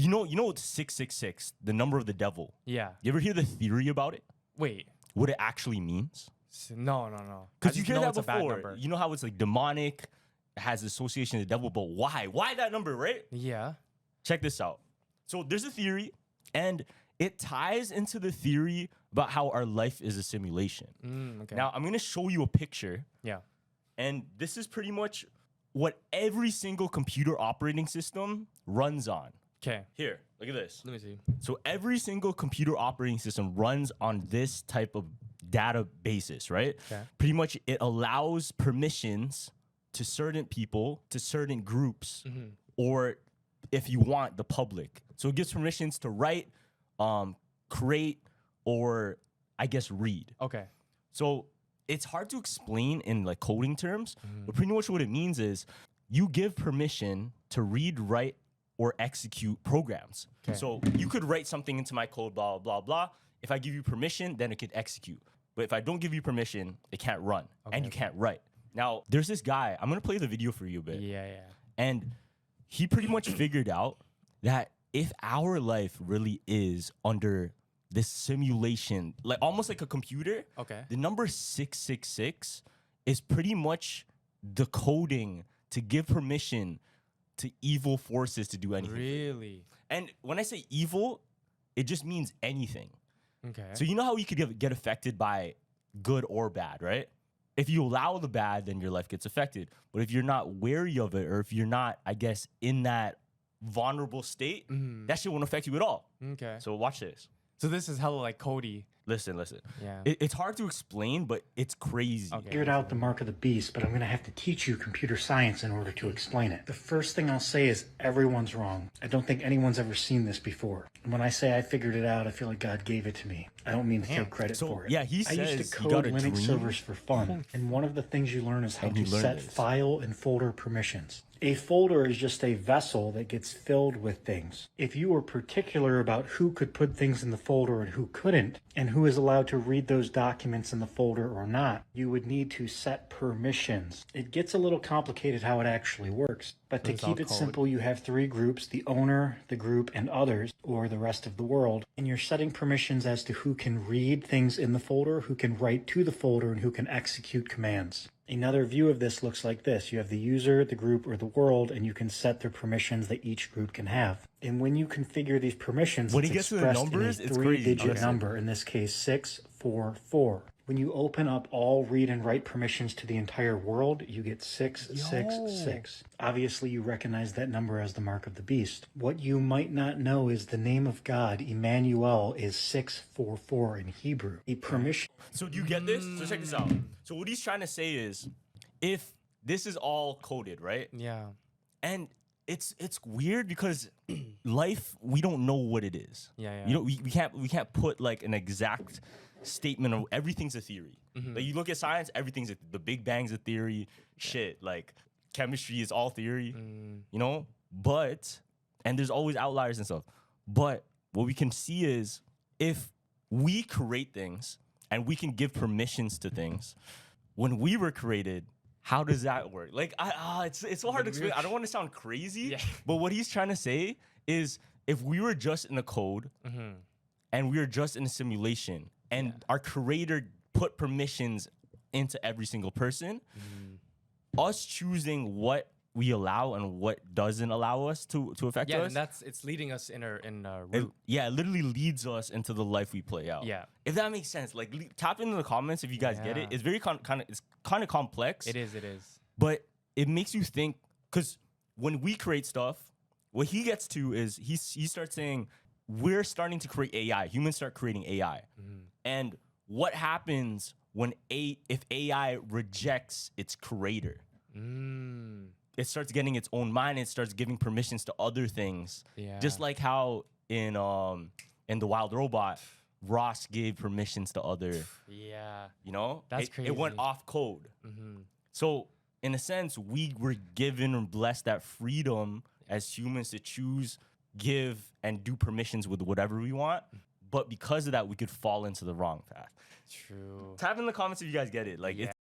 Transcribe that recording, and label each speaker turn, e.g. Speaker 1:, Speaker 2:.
Speaker 1: You know it's 666, the number of the devil.
Speaker 2: Yeah.
Speaker 1: You ever hear the theory about it?
Speaker 2: Wait.
Speaker 1: What it actually means?
Speaker 2: No.
Speaker 1: Because you hear that
Speaker 2: it's a bad
Speaker 1: before.
Speaker 2: number.
Speaker 1: You know how it's like demonic, has association with the devil, but why? Why that number, right?
Speaker 2: Yeah.
Speaker 1: Check this out. So there's a theory, and it ties into the theory about how our life is a simulation.
Speaker 2: Okay.
Speaker 1: Now, I'm going to show you a picture,
Speaker 2: Yeah.
Speaker 1: and this is pretty much what every single computer operating system runs on.
Speaker 2: Okay.
Speaker 1: Here, look at this.
Speaker 2: Let me see.
Speaker 1: So every single computer operating system runs on this type of databases, right?
Speaker 2: Okay.
Speaker 1: Pretty much it allows permissions to certain people, to certain groups, or if you want, the public. So it gives permissions to write, create, or I guess read.
Speaker 2: Okay.
Speaker 1: So it's hard to explain in like coding terms, but pretty much what it means is you give permission to read, write, or execute programs.
Speaker 2: Okay.
Speaker 1: So you could write something into my code, blah, blah, blah. If I give you permission, then it could execute. But if I don't give you permission, it can't run and you can't write. Now, there's this guy, I'm gonna play the video for you a bit.
Speaker 2: Yeah.
Speaker 1: And he pretty much figured out that if our life really is under this simulation, like almost like a computer,
Speaker 2: Okay.
Speaker 1: the number 666 is pretty much the coding to give permission to evil forces to do anything.
Speaker 2: Really?
Speaker 1: And when I say evil, it just means anything.
Speaker 2: Okay.
Speaker 1: So you know how you could get affected by good or bad, right? If you allow the bad, then your life gets affected. But if you're not wary of it, or if you're not, I guess, in that vulnerable state, that shit won't affect you at all.
Speaker 2: Okay.
Speaker 1: So watch this.
Speaker 2: So this is hella like Cody.
Speaker 1: Listen.
Speaker 2: Yeah.
Speaker 1: It's hard to explain, but it's crazy.
Speaker 2: Okay.
Speaker 3: Figured out the mark of the beast, but I'm going to have to teach you computer science in order to explain it. The first thing I'll say is everyone's wrong. I don't think anyone's ever seen this before. And when I say I figured it out, I feel like God gave it to me. I don't mean to take credit
Speaker 1: So,
Speaker 3: for it.
Speaker 1: yeah, he
Speaker 3: I used
Speaker 1: says
Speaker 3: to
Speaker 1: you got
Speaker 3: code
Speaker 1: a
Speaker 3: Linux
Speaker 1: dream.
Speaker 3: servers for fun, and one of the things you learn is how
Speaker 1: And
Speaker 3: to
Speaker 1: he learned
Speaker 3: set
Speaker 1: this.
Speaker 3: file and folder permissions. A folder is just a vessel that gets filled with things. If you were particular about who could put things in the folder and who couldn't, and who is allowed to read those documents in the folder or not, you would need to set permissions. It gets a little complicated how it actually works, but to
Speaker 2: It's all
Speaker 3: keep it
Speaker 2: code.
Speaker 3: simple, you have three groups: the owner, the group, and others, or the rest of the world. And you're setting permissions as to who can read things in the folder, who can write to the folder, and who can execute commands. Another view of this looks like this. You have the user, the group, or the world, and you can set the permissions that each group can have. And when you configure these permissions,
Speaker 1: When
Speaker 3: it's
Speaker 1: he gets to the
Speaker 3: expressed
Speaker 1: numbers,
Speaker 3: in a
Speaker 1: it's crazy.
Speaker 3: three-digit
Speaker 1: Okay.
Speaker 3: number, in this case 644. When you open up all read and write permissions to the entire world, you get 666. Obviously, you recognize that number as the mark of the beast. What you might not know is the name of God, Emmanuel, is 644 in Hebrew. A permission
Speaker 1: So do you get this? So check this out. So what he's trying to say is, if this is all coded, right?
Speaker 2: Yeah.
Speaker 1: And it's weird because life, we don't know what it is.
Speaker 2: Yeah.
Speaker 1: You know, we can't put like an exact statement of everything's a theory. Like you look at science, everything's the Big Bang's a theory. Shit, like chemistry is all theory. You know, and there's always outliers and stuff. But what we can see is if we create things and we can give permissions to things, when we were created, how does that work? Like, it's so hard to explain. I don't want to sound crazy,
Speaker 2: Yeah.
Speaker 1: but what he's trying to say is if we were just in a code and we were just in a simulation and our creator put permissions into every single person, us choosing what we allow and what doesn't allow us to affect
Speaker 2: Yeah,
Speaker 1: us.
Speaker 2: and it's leading us in a
Speaker 1: It,
Speaker 2: route.
Speaker 1: it literally leads us into the life we play out.
Speaker 2: Yeah.
Speaker 1: If that makes sense, like tap into the comments if you guys get it.
Speaker 2: Yeah.
Speaker 1: It's very kind of complex.
Speaker 2: It is.
Speaker 1: But it makes you think, because when we create stuff, what he gets to is he starts saying we're starting to create AI. Humans start creating AI, and what happens when if AI rejects its creator? It starts getting its own mind. It starts giving permissions to other things.
Speaker 2: Yeah.
Speaker 1: Just like how in the Wild Robot, Ross gave permissions to other.
Speaker 2: Yeah.
Speaker 1: You know,
Speaker 2: That's
Speaker 1: It went
Speaker 2: crazy.
Speaker 1: off code. So in a sense, we were given and blessed that freedom as humans to choose, give, and do permissions with whatever we want. But because of that, we could fall into the wrong path.
Speaker 2: True.
Speaker 1: Type in the comments if you guys get it. Like,
Speaker 2: Yeah.